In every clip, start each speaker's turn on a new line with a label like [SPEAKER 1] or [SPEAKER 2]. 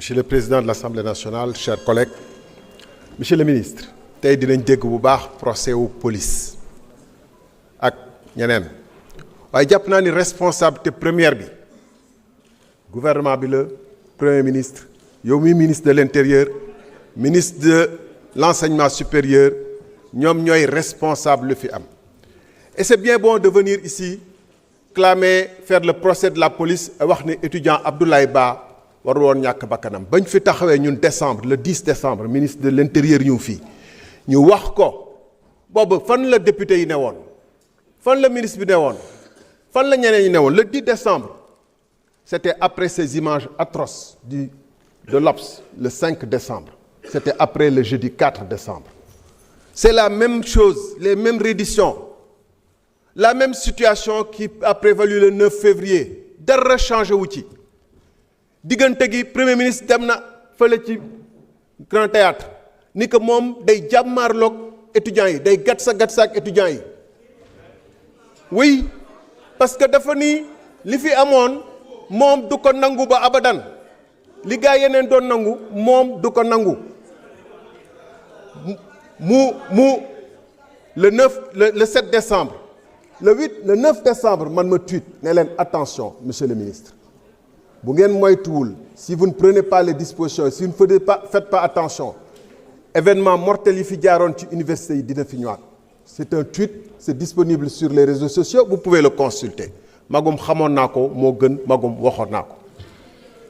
[SPEAKER 1] Monsieur le Président de l'Assemblée nationale, chers collègues, Monsieur le Ministre, tey dinañ dégg bu baax procès wu police ak ñeneen waaye jàpp naa ni responsabilité première bi gouvernement bi la Premier ministre yow mi ministre de l'Intérieur ministre de l'Enseignement supérieur ñoom ñooy responsable lu fi am. Et c'est bien bon de venir ici clamer, faire le procès de la police et wax ne étudiant Abdoulaye Ba war woon ñàkk bakkanam bañ fi taxawee ñun décembre le 10 décembre ministre de l'Intérieur ñu fii ñu wax ko boobu fan la député yi ne woon fan la ministre bi ne woon fan la ñeneen ñi ne woon le 10 décembre c'était après ces images atroces de l'Obs le 5 décembre c'était après le jeudi 4 décembre c'est la même chose les mêmes redditions la même situation qui a prévalu le 9 février dara changé wu ci diggante gi premier ministre dem na fële ci grand théâtre ni que moom day jàmmaarloog étudiants yi day gatsa ak étudiants yi oui parce que dafa ni li fi amoon moom du ko nangu ba abadan li gaa yeneen doon nangu moom du ko nangu le 7 décembre le 9 décembre man ma tweet ne leen attention monsieur le ministre bu ngeen moytuwul si vous ne prenez pas les dispositions si vous ne faites pas attention événement mortel yi fi jaaroon ci université yi dina fi ñëwaat c'est un tweet c'est disponible sur les réseaux sociaux vous pouvez le consulter magum xamoon naa ko moo gën magum waxoon naa ko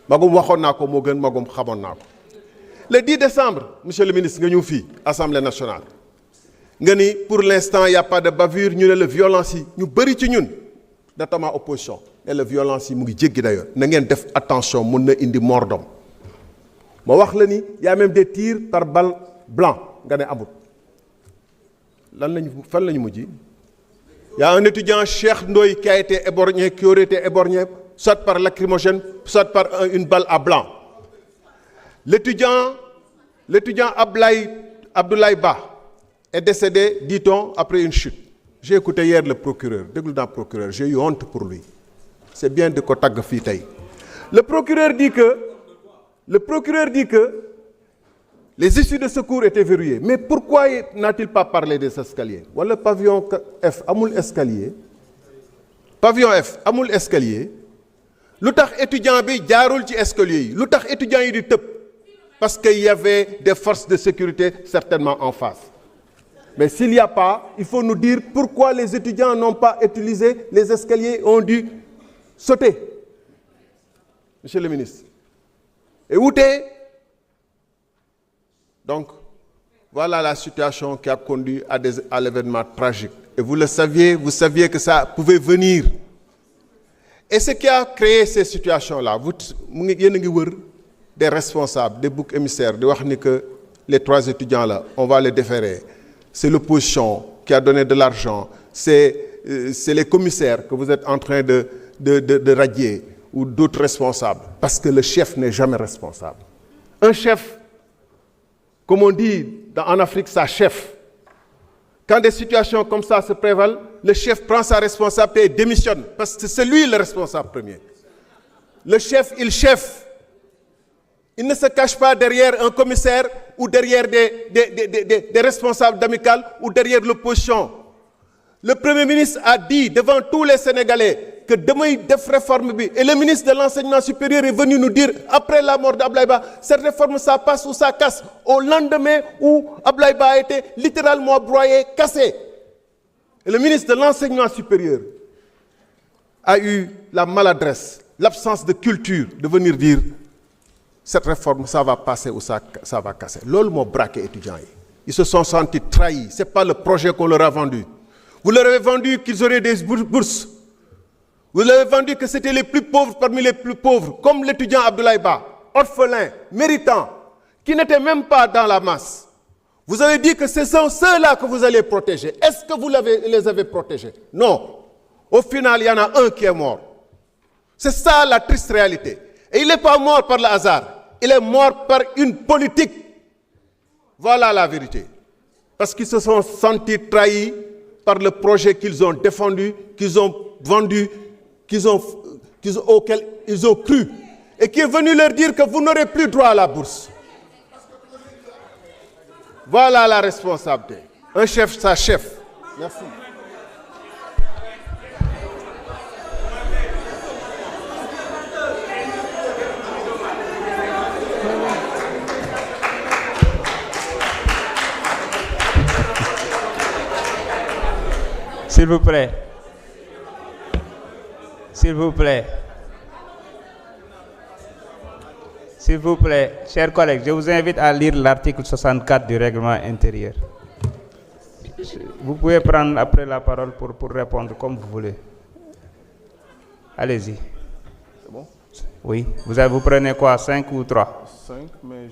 [SPEAKER 1] magum waxoon naa ko moo gën magum xamoon naa ko le 10 décembre monsieur le ministre nga ñëw fii Assemblée nationale nga ni pour l'instant il y a pas de bavure ñu ne la violence yi ñu bëri ci ñun notamment opposition et la violence yi mu ngi jéggi d'ailleurs na ngeen def attention mun na indi mort d'homme ma wax la ni y a même des tirs par balle blanc nga ne amut fan lañu mujj y a un étudiant Cheikh Ndoye qui a été éborgné qui aurait été éborgné soit par lacrymogène soit par une balle à blanc l'étudiant Abdoulaye Ba est décédé dit-on après une chute. J'ai écouté hier le procureur déglu naa procureur j'ai eu honte pour lui c'est bien de ko tagg fii tey le procureur dit que les issues de secours étaient verrouillées mais pourquoi n'a-t-il pas parlé des escaliers wala pavillon F amul escalier lu tax étudiant bi jaarul ci escalier yi lu tax étudiants yi di tëb parce qu'il y avait des forces de sécurité certainement en face. Mais s'il n'y a pas, il faut nous dire pourquoi les étudiants n'ont pas utilisé les escaliers, ont dû sauter. Monsieur le ministre. Et où t'es? Donc, voilà la situation qui a conduit à l'événement tragique. Et vous saviez que ça pouvait venir. Et ce qui a créé ces situations-là, vous des responsables, des boucs émissaires, de wax ni que les 3 étudiants-là, on va les déférer. C'est l'opposition qui a donné de l'argent, c'est les commissaires que vous êtes en train de radier ou d'autres responsables. Parce que le chef n'est jamais responsable. Un chef, comme on dit en Afrique, ça chef. Quand des situations comme ça se prévalent, le chef prend sa responsabilité et démissionne. Parce que c'est lui le responsable premier. Le chef, il chef. Il ne se cache pas derrière un commissaire ou derrière des responsables d'amicales ou derrière l'opposition. Le Premier ministre a dit devant tous les Sénégalais que demain def réforme bi et le ministre de l'Enseignement supérieur est venu nous dire après la mort d'Abdoulaye Ba cette réforme ça passe ou ça casse au lendemain où Abdoulaye Ba a été littéralement broyé, cassé. Et le ministre de l'Enseignement supérieur a eu la maladresse, l'absence de culture de venir dire cette réforme, ça va passer ou ça va casser. Loolu moo braqué étudiants yi. Ils se sont sentis trahis. C'est pas le projet qu'on leur a vendu. Vous leur avez vendu qu'ils auraient des bourses. Vous leur avez vendu que c'était les plus pauvres parmi les plus pauvres, comme l'étudiant Abdoulaye Ba, orphelin, méritant, qui n'était même pas dans la masse. Vous avez dit que ce sont ceux-là que vous allez protéger. Est-ce que vous les avez protégés? Non. Au final, il y en a un qui est mort. C'est ça la triste réalité. Et il n'est pas mort par le hasard. Il est mort par une politique. Voilà la vérité. Parce qu'ils se sont sentis trahis par le projet qu'ils ont défendu, qu'ils ont vendu, auquel ils ont cru. et qui est venu leur dire que vous n'aurez plus droit à la bourse. Voilà la responsabilité. Un chef, sa chef. Merci.
[SPEAKER 2] S'il vous plaît. S'il vous plaît. S'il vous plaît, chers collègues, je vous invite à lire l'article 64 du règlement intérieur. Vous pouvez prendre après la parole pour répondre comme vous voulez. Allez-y.
[SPEAKER 1] C'est bon?
[SPEAKER 2] Oui. Vous prenez quoi, 5 ou 3?
[SPEAKER 1] 5, mais